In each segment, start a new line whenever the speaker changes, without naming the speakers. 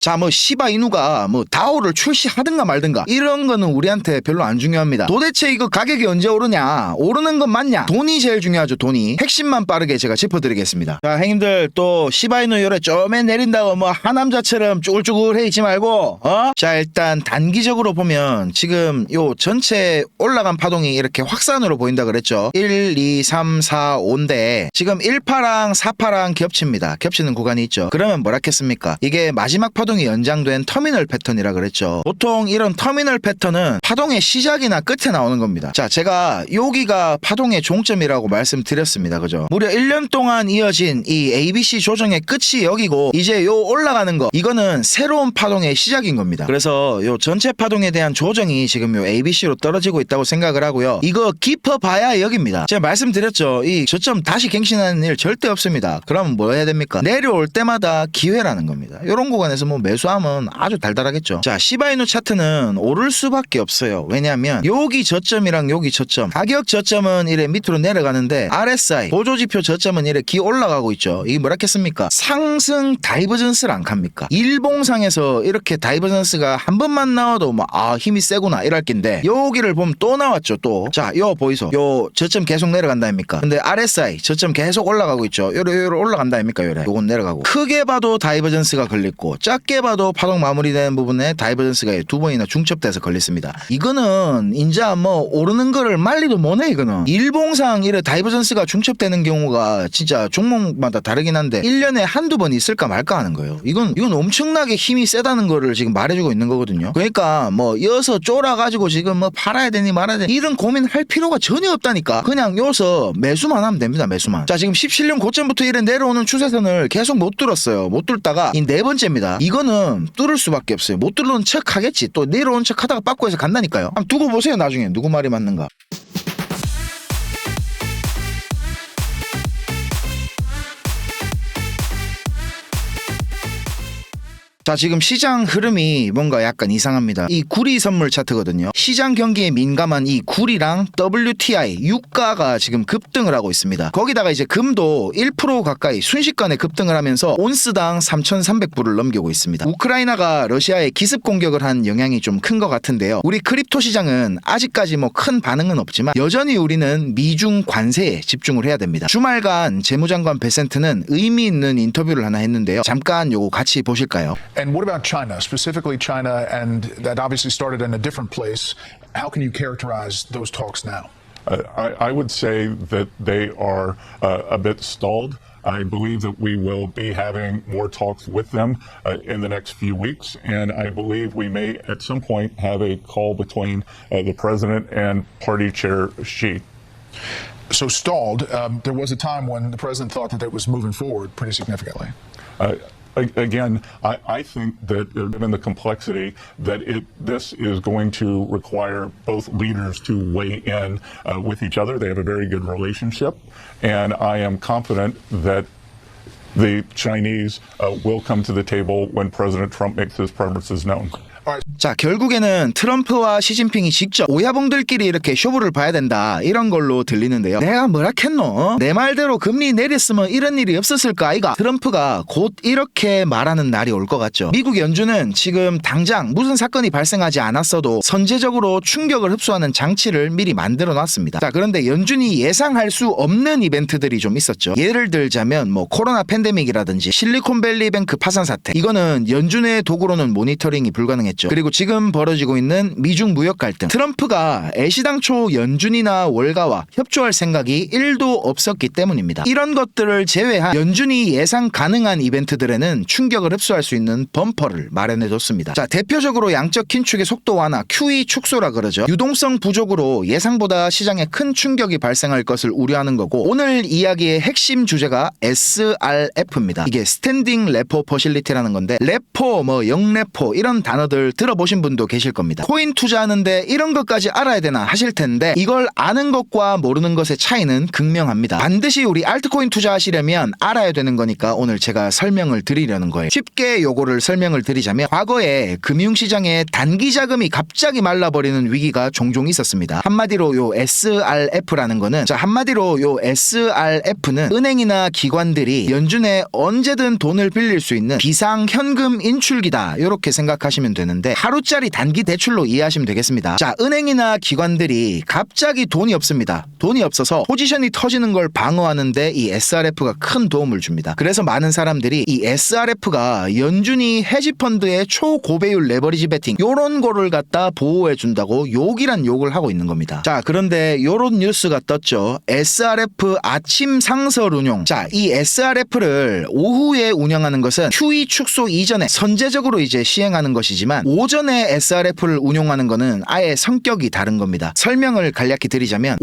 자, 뭐 시바이누가 뭐 다오를 출시하든가 말든가 이런 거는 우리한테 별로 안 중요합니다. 도대체 이거 가격이 언제 오르냐, 오르는 건 맞냐, 돈이 제일 중요하죠. 돈이. 핵심만 빠르게 제가 짚어드리겠습니다. 자, 형님들 또 시바이누 요래 쪼매 내린다고 뭐 하남자처럼 쭈글쭈글해 있지 말고 자, 일단 단기적으로 보면 지금 요 전체 올라간 파동이 이렇게 확산으로 보인다 그랬죠. 1, 2, 3, 4, 5인데 지금 1파랑 4파랑 겹칩니다. 겹치는 구간이 있죠. 그러면 뭐라겠습니까? 이게 마지막 파동이 연장된 터미널 패턴이라 그랬죠. 보통 이런 터미널 패턴은 파동의 시작이나 끝에 나오는 겁니다. 자, 제가 여기가 파동의 종점이라고 말씀드렸습니다. 그죠? 무려 1년 동안 이어진 이 ABC 조정의 끝이 여기고 이제 요 올라가는 거 이거는 새로운 파동의 시작인 겁니다. 그래서 요 전체 파동에 대한 조정이 지금 요 ABC로 떨어지고 있다고 생각을 하고요. 이거 깊어봐야 여기입니다. 제가 말씀드렸죠. 이 저점 다시 갱신하는 일 절대 없습니다. 그러면 뭐 해야 됩니까? 내려올 때마다 기회라는 겁니다. 요런 구간에서 뭐 매수하면 아주 달달하겠죠. 자, 시바이누 차트는 오를 수밖에 없어요. 왜냐하면 여기 저점이랑 여기 저점, 가격 저점은 이래 밑으로 내려가는데 RSI 보조지표 저점은 이래 기 올라가고 있죠. 이게 뭐라겠습니까? 상승 다이버전스를 안 갑니까? 일봉상에서 이렇게 다이버전스가 한 번만 나와도 뭐 힘이 세구나 이럴 낀데 여기를 보면 또 나왔죠. 또 자, 요 보이소, 요 저점 계속 내려간다 아닙니까? 근데 RSI 저점 계속 올라가고 있죠. 요래 올라간다 아닙니까? 요건 내려가고, 크게 봐도 다이버전스가 걸렸고 작게 봐도 파동 마무리되는 부분에 다이버전스가 두 번이나 중첩돼서 걸렸습니다. 이거는 인자 뭐 오르는 거를 말리도 못해. 이거는 일봉상 이래 다이버전스가 중첩되는 경우가 진짜 종목마다 다르긴 한데 1년에 한두 번 있을까 말까 하는 거예요. 이건 엄청나게 힘이 세다는 거를 지금 말해주고 있는 거거든요. 그러니까 뭐 이어서 쫄아가지고 지금 뭐 팔아야 되니 말아야 되니 이런 고민할 필요가 전혀 없다니까. 그냥 여기서 매수만 하면 됩니다. 매수만. 자, 지금 17년 고점부터 이래 내려오는 추세선을 계속 못 뚫었어요. 못 뚫다가 이 네 번째입니다. 이거는 뚫을 수밖에 없어요. 못 뚫는 척 하겠지. 또 내려온 척 하다가 빠꾸해서 간다니까요. 한번 두고 보세요. 나중에 누구 말이 맞는가. 자, 지금 시장 흐름이 뭔가 약간 이상합니다. 이 구리 선물 차트거든요. 시장 경기에 민감한 이 구리랑 WTI 유가가 지금 급등을 하고 있습니다. 거기다가 이제 금도 1% 가까이 순식간에 급등을 하면서 온스당 3,300불을 넘기고 있습니다. 우크라이나가 러시아에 기습 공격을 한 영향이 좀 큰 것 같은데요. 우리 크립토 시장은 아직까지 뭐 큰 반응은 없지만 여전히 우리는 미중 관세에 집중을 해야 됩니다. 주말간 재무장관 베센트는 의미 있는 인터뷰를 하나 했는데요. 잠깐 요거 같이 보실까요?
And what about China, specifically China, and that obviously started in a different place? How can you characterize those talks now?
I would say that they are a bit stalled. I believe that we will be having more talks with them in the next few weeks, and I believe we may at some point have a call between the president and party chair Xi.
So stalled. There was a time when the president thought that it was moving forward pretty significantly.
Again, I think that given the complexity that this is going to require both leaders to weigh in with each other. They have a very good relationship, and I am confident that the Chinese will come to the table when President Trump makes his preferences known.
자, 결국에는 트럼프와 시진핑이 직접 오야봉들끼리 이렇게 쇼부를 봐야 된다 이런 걸로 들리는데요. 내가 뭐라 했노? 내 말대로 금리 내렸으면 이런 일이 없었을까 아이가? 트럼프가 곧 이렇게 말하는 날이 올 것 같죠. 미국 연준은 지금 당장 무슨 사건이 발생하지 않았어도 선제적으로 충격을 흡수하는 장치를 미리 만들어 놨습니다. 자, 그런데 연준이 예상할 수 없는 이벤트들이 좀 있었죠. 예를 들자면 뭐 코로나 팬데믹이라든지 실리콘밸리 뱅크 파산 사태, 이거는 연준의 도구로는 모니터링이 불가능했죠. 그리고 지금 벌어지고 있는 미중 무역 갈등, 트럼프가 애시당초 연준이나 월가와 협조할 생각이 1도 없었기 때문입니다. 이런 것들을 제외한 연준이 예상 가능한 이벤트들에는 충격을 흡수할 수 있는 범퍼를 마련해뒀습니다. 자, 대표적으로 양적 긴축의 속도 완화, QE 축소라 그러죠. 유동성 부족으로 예상보다 시장에 큰 충격이 발생할 것을 우려하는 거고, 오늘 이야기의 핵심 주제가 SRF입니다. 이게 스탠딩 레포 퍼실리티라는 건데, 레포, 뭐 영레포 이런 단어들 들어보신 분도 계실 겁니다. 코인 투자하는데 이런 것까지 알아야 되나 하실 텐데, 이걸 아는 것과 모르는 것의 차이는 극명합니다. 반드시 우리 알트코인 투자하시려면 알아야 되는 거니까 오늘 제가 설명을 드리려는 거예요. 쉽게 요거를 설명을 드리자면, 과거에 금융시장에 단기 자금이 갑자기 말라버리는 위기가 종종 있었습니다. 한마디로 요 SRF라는 거는, 자, 한마디로 요 SRF는 은행이나 기관들이 연준 연준에 언제든 돈을 빌릴 수 있는 비상현금 인출기다 이렇게 생각하시면 되는데 하루짜리 단기 대출로 이해하시면 되겠습니다. 자, 은행이나 기관들이 갑자기 돈이 없습니다. 돈이 없어서 포지션이 터지는 걸 방어하는데 이 SRF가 큰 도움을 줍니다. 그래서 많은 사람들이 이 SRF가 연준이 헤지펀드의 초고배율 레버리지 베팅 요런 거를 갖다 보호해 준다고 욕이란 욕을 하고 있는 겁니다. 자, 그런데 요런 뉴스가 떴죠. SRF 아침 상설 운용. 자, 이 SRF를 오후에 운영하는 것은 QE 축소 이전에 선제적으로 이제 시행하는 것이지만 오전에 SRF를 운용하는 거는 아예 성격이 다른 겁니다. 설명을 간략히 드리자면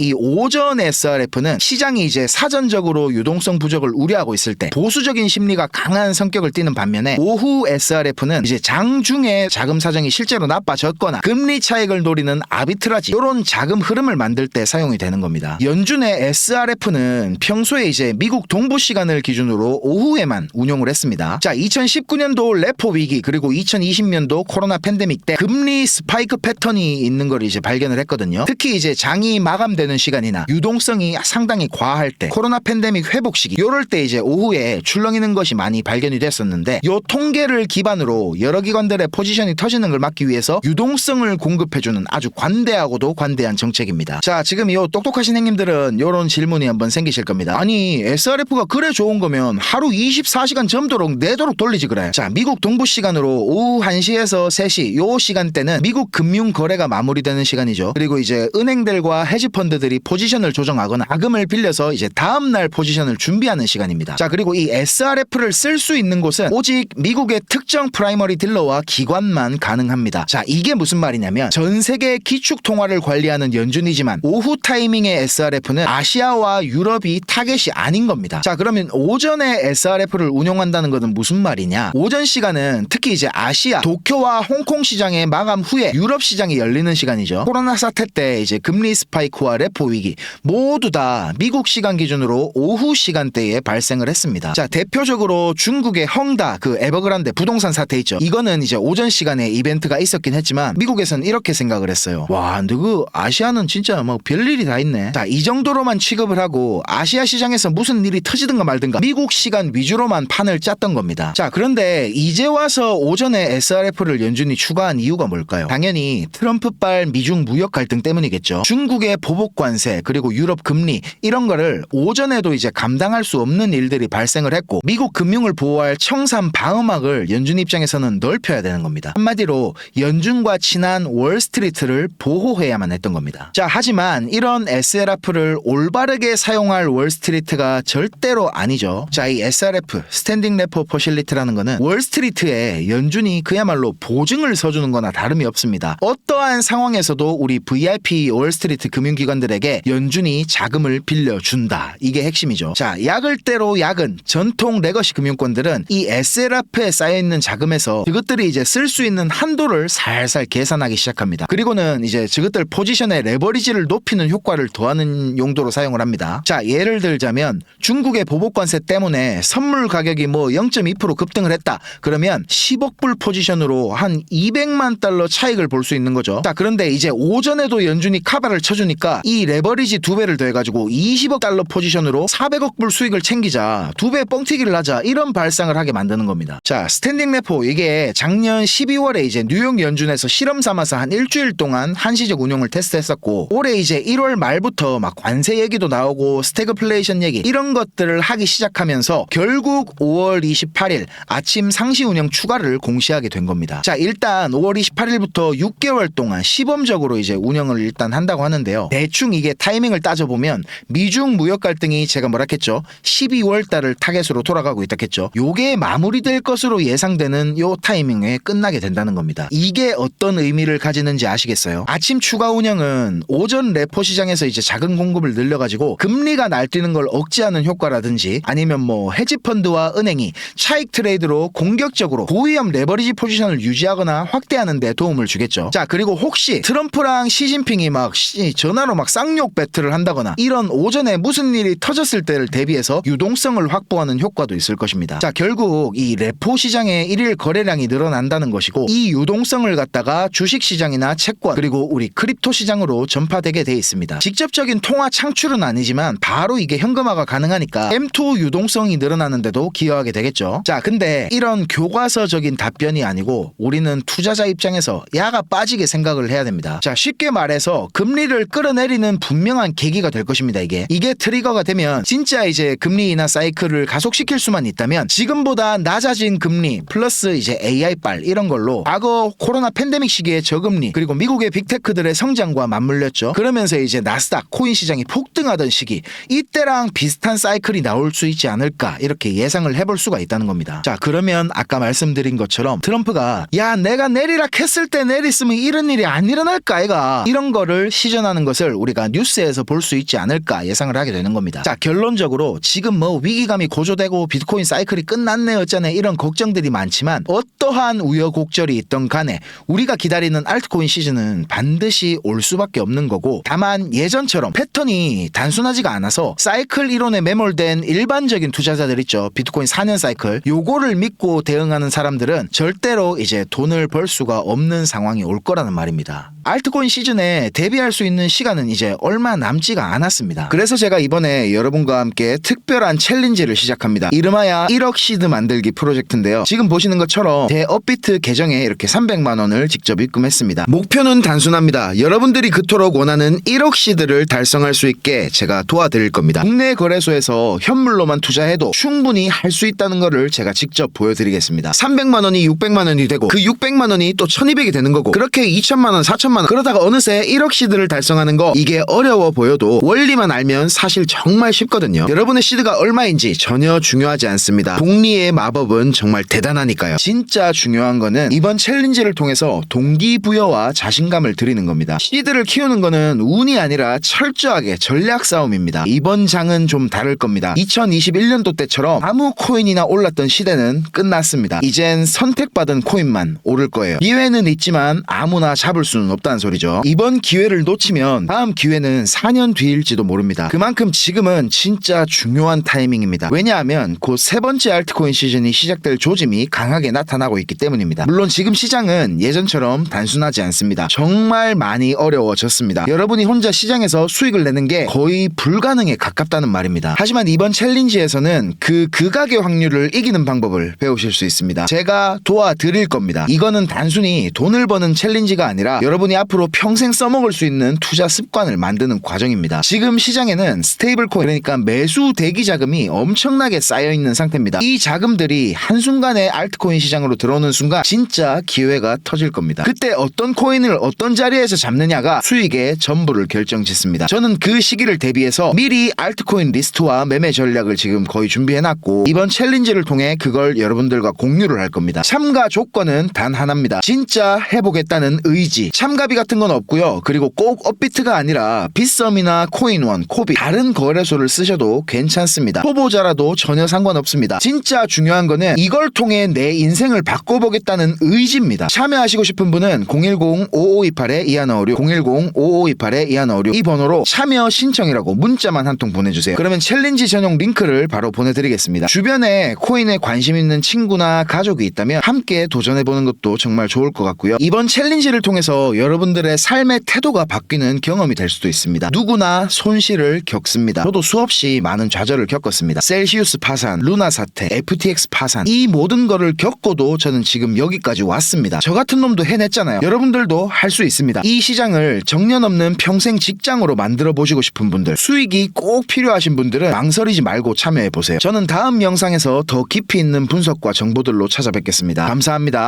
이 오전 SRF는 시장이 이제 사전적으로 유동성 부족을 우려하고 있을 때 보수적인 심리가 강한 성격을 띠는 반면에 오후 SRF는 이제 장중에 자금 사정이 실제로 나빠졌거나 금리 차익을 노리는 아비트라지 이런 자금 흐름을 만들 때 사용이 되는 겁니다. 연준의 SRF는 평소에 이제 미국 동부 시간을 기준으로 오후에만 운용을 했습니다. 자, 2019년도 레포 위기 그리고 2020년도 코로나 팬데믹 때 금리 스파이크 패턴이 있는 걸 이제 발견을 했거든요. 특히 이제 장이 마감되는 시간이나 유동성이 상당히 과할 때 코로나 팬데믹 회복 시기 요럴 때 이제 오후에 출렁이는 것이 많이 발견이 됐었는데 요 통계를 기반으로 여러 기관들의 포지션이 터지는 걸 막기 위해서 유동성을 공급해주는 아주 관대하고도 관대한 정책입니다. 자, 지금 요 똑똑하신 형님들은 요런 질문이 한번 생기실 겁니다. 아니 SRF가 그래 좋은 거면 하루 24시간 점도록 내도록 돌리지 그래. 자, 미국 동부 시간으로 오후 1시에서 3시 요 시간대는 미국 금융 거래가 마무리되는 시간이죠. 그리고 이제 은행들과 헤지펀드들이 포지션을 조정하거나 자금을 빌려서 이제 다음날 포지션을 준비하는 시간입니다. 자, 그리고 이 SRF를 쓸 수 있는 곳은 오직 미국의 특정 프라이머리 딜러와 기관만 가능합니다. 자, 이게 무슨 말이냐면 전 세계 기축 통화를 관리하는 연준이지만 오후 타이밍의 SRF는 아시아와 유럽이 타겟이 아닌 겁니다. 자, 그러면 오전에 SRF를 운용한다는 것은 무슨 말이냐? 오전 시간은 특히 이제 아시아, 도쿄와 홍콩 시장의 마감 후에 유럽 시장이 열리는 시간이죠. 코로나 사태 때 이제 금리 스파이크와 레포 위기 모두 다 미국 시간 기준으로 오후 시간대에 발생을 했습니다. 자, 대표적으로 중국의 헝다 그 에버그란데 부동산 사태 있죠. 이거는 이제 오전 시간에 이벤트가 있었긴 했지만 미국에서는 이렇게 생각을 했어요. 와, 너그 아시아는 진짜 뭐 별일이 다 있네. 자, 이 정도로만 취급을 하고 아시아 시장에서 무슨 일이 터지든가 말든가 미국 시간 위주로만 판을 짰던 겁니다. 자, 그런데 이제 와서 오전에 SRF를 연준이 추가한 이유가 뭘까요? 당연히 트럼프발 미중 무역 갈등 때문이겠죠. 중국의 보복 관세 그리고 유럽 금리 이런 거를 오전에도 이제 감당할 수 없는 일들이 발생을 했고 미국 금융을 보호할 청산 방어막을 연준 입장에서는 넓혀야 되는 겁니다. 한마디로 연준과 친한 월스트리트를 보호해야만 했던 겁니다. 자, 하지만 이런 SRF를 올바르게 사용할 월스트리트가 절대로 아니죠. 자, 이 SRF 스탠딩 레포 퍼실리티라는 거는 월스트리트에 연준이 그야말로 보증을 서주는 거나 다름이 없습니다. 어떠한 상황에서도 우리 VIP 월스트리트 금융기관들에게 연준이 자금을 빌려준다. 이게 핵심이죠. 자, 약을대로 약은 전통 레거시 금융권들은 이 SRF에 쌓여있는 자금에서 그것들이 이제 쓸 수 있는 한도를 살살 계산하기 시작합니다. 그리고는 이제 저것들 포지션의 레버리지를 높이는 효과를 더하는 용도로 사용을 합니다. 자, 예를 들자면 중국의 보복관세 때문에 선물 가격이 뭐 0.2% 급등을 했다. 그러면 10억 불 포지션으로 한 200만 달러 차익을 볼 수 있는 거죠. 자, 그런데 이제 오전에도 연준이 카바를 쳐주니까 이 레버리지 2배를 더해가지고 20억 달러 포지션으로 400억 불 수익을 챙기자. 2배 뻥튀기를 하자. 이런 발상을 하게 만드는 겁니다. 자, 스탠딩 레포 이게 작년 12월에 이제 뉴욕 연준에서 실험 삼아서 한 일주일 동안 한시적 운용을 테스트했었고 올해 이제 1월 말부터 막 관세 얘기도 나오고 스태그플레이션 얘기 이런 것들을 하기 시작하면서 결국 5월 28일 아침 상시 운영 추가를 공시하게 된 겁니다. 자, 일단 5월 28일부터 6개월 동안 시범적으로 이제 운영을 일단 한다고 하는데요. 대충 이게 타이밍을 따져보면 미중 무역 갈등이 제가 뭐라 했죠? 12월 달을 타겟으로 돌아가고 있다 했죠. 요게 마무리될 것으로 예상되는 요 타이밍에 끝나게 된다는 겁니다. 이게 어떤 의미를 가지는지 아시겠어요? 아침 추가 운영은 오전 레포 시장에서 이제 자금 공급을 늘려가지고 금리가 날뛰는 걸 억제하는 효과라든지 아니면 뭐 헤지펀드와 은행이 차익 트레이드로 공격적으로 고위험 레버리지 포지션을 유지하거나 확대하는 데 도움을 주겠죠. 자, 그리고 혹시 트럼프랑 시진핑이 막 전화로 막 쌍욕 배틀을 한다거나 이런 오전에 무슨 일이 터졌을 때를 대비해서 유동성을 확보하는 효과도 있을 것입니다. 자, 결국 이 레포 시장의 일일 거래량이 늘어난다는 것이고 이 유동성을 갖다가 주식 시장이나 채권 그리고 우리 크립토 시장으로 전파되게 돼 있습니다. 직접적인 통화 창출은 아니지만 바로 이게 현금화가 가능하니까 침투 유동성이 늘어나는데도 기여하게 되겠죠. 자, 근데 이런 교과서적인 답변이 아니고 우리는 투자자 입장에서 야가 빠지게 생각을 해야 됩니다. 자, 쉽게 말해서 금리를 끌어내리는 분명한 계기가 될 것입니다. 이게 트리거가 되면 진짜 이제 금리 인하 사이클을 가속시킬 수만 있다면 지금보다 낮아진 금리 플러스 이제 AI빨 이런 걸로 과거 코로나 팬데믹 시기에 저금리 그리고 미국의 빅테크들의 성장과 맞물렸죠. 그러면서 이제 나스닥 코인 시장이 폭등하던 시기 이때랑 비슷한 사이클이 나올 수 있지 않을까 이렇게 예상을 해볼 수가 있다는 겁니다. 자, 그러면 아까 말씀드린 것처럼 트럼프가 야 내가 내리라 했을 때 내렸으면 이런 일이 안 일어날까 아이가 이런 거를 시전하는 것을 우리가 뉴스에서 볼 수 있지 않을까 예상을 하게 되는 겁니다. 자, 결론적으로 지금 뭐 위기감이 고조되고 비트코인 사이클이 끝났네 어쩌네 이런 걱정들이 많지만 어떠한 우여곡절이 있던 간에 우리가 기다리는 알트코인 시즌은 반드시 올 수밖에 없는 거고 다만 예전처럼 패턴이 단순하지가 않아서 사이클 이론에 매몰된 일반적인 투자자들 있죠. 비트코인 4년 사이클 요거를 믿고 대응하는 사람들은 절대로 이제 돈을 벌 수가 없는 상황이 올 거라는 말입니다. 알트코인 시즌에 대비할 수 있는 시간은 이제 얼마 남지가 않았습니다. 그래서 제가 이번에 여러분과 함께 특별한 챌린지를 시작합니다. 이름하여 1억 시드 만들기 프로젝트인데요. 지금 보시는 것처럼 대업비트 계정에 이렇게 300만 원을 직접 입금했습니다. 목표는 단순합니다. 여러분들이 그토록 원하는 1억 시드를 달성할 수 있게 제가 도와드릴 겁니다. 국내 거래소에서 현물로만 투자해도 충분히 할 수 있다는 것을 제가 직접 보여드리겠습니다. 300만 원이 600만 원이 되고 그 600만 원이 또 1200이 되는 거고 그렇게 2천만 원, 4천만 원 그러다가 어느새 1억 시드를 달성하는 거 이게 어려워 보여도 원리만 알면 사실 정말 쉽거든요. 여러분의 시드가 얼마인지 전혀 중요하지 않습니다. 복리의 마법은 정말 대단하니까요. 진짜 중요한 거는 이번 챌린지를 통해서 동기부여와 자신감을 드리는 겁니다. 시드를 키우는 거는 운이 아니라 철저하게 전략 싸움입니다. 이번 장은 좀 다를 겁니다. 2021년도 때처럼 아무 코인이나 올랐던 시대는 끝났습니다. 이젠 선택받은 코인만 오를 거예요. 기회는 있지만 아무나 잡을 수는 없다는 소리죠. 이번 기회를 놓치면 다음 기회는 4년 뒤일지도 모릅니다. 그만큼 지금은 진짜 중요한 타이밍입니다. 왜냐하면 곧 세 번째 알트코인 시즌이 시작될 조짐이 강하게 나타나고 있기 때문입니다. 물론 지금 시장은 예전처럼 단순하지 않습니다. 정말 많이 어려워졌습니다. 여러분이 혼자 시장에서 수익을 내는 게 거의 불가능에 가깝다는 말입니다. 하지만 이번 챌린지에서는 그 극악의 확률을 이기는 방법을 배우실 수 있습니다. 제가 도와드릴 겁니다. 이거는 단순히 돈을 버는 챌린지가 아니라 여러분이 앞으로 평생 써먹을 수 있는 투자 습관을 만드는 과정입니다. 지금 시장에는 스테이블 코인 그러니까 매수 대기 자금이 엄청나게 쌓여있는 상태입니다. 이 자금들이 한순간에 알트코인 시장으로 들어오는 순간 진짜 기회가 터질 겁니다. 그때 어떤 코인을 어떤 자리에서 잡느냐가 수익의 전부를 결정짓습니다. 저는 그 시기를 대비해서 미리 알트코인 리스트와 매매 전략을 지금 거의 준비해놨고 이번 챌린지를 통해 그걸 여러분들과 공유를 할 겁니다. 참가 조건은 단 하나입니다. 진짜 해보겠다는 의지. 참가비 같은 건 없고요. 그리고 꼭 업비트가 아니라 빗썸이나 코인원, 코비 다른 거래소를 쓰셔도 괜찮습니다. 초보자라도 전혀 상관없습니다. 진짜 중요한 거는 이걸 통해 내 인생을 바꿔보겠다는 의지입니다. 참여하시고 싶은 분은 010-5528-2156 010-5528-2156 이 번호로 참여 신청이라고 문자만 한 통 보내주세요. 그러면 챌린지 전용 링크를 바로 보내드리겠습니다. 주변에 코인에 관심 있는 친구나 가족이 있다면 함께 도전해보는 것도 정말 좋을 것 같고요. 이번 챌린지를 통해서 여러분들의 삶의 태도가 바뀌는 경험이 될 수도 있습니다. 누구나 손실을 겪습니다. 저도 수없이 많은 좌절을 겪었습니다. 셀시우스 파산, 루나 사태, FTX 파산 이 모든 거를 겪고도 저는 지금 여기까지 왔습니다. 저 같은 놈도 해냈잖아요. 여러분들도 할 수 있습니다. 이 시장을 정년 없는 평생 직장으로 만들어 보시고 싶은 분들 수익이 꼭 필요하신 분들은 망설이지 말고 참여해보세요. 저는 다음 영상에서 더 깊이 있는 분석과 정보들로 찾아뵙겠습니다. 감사합니다.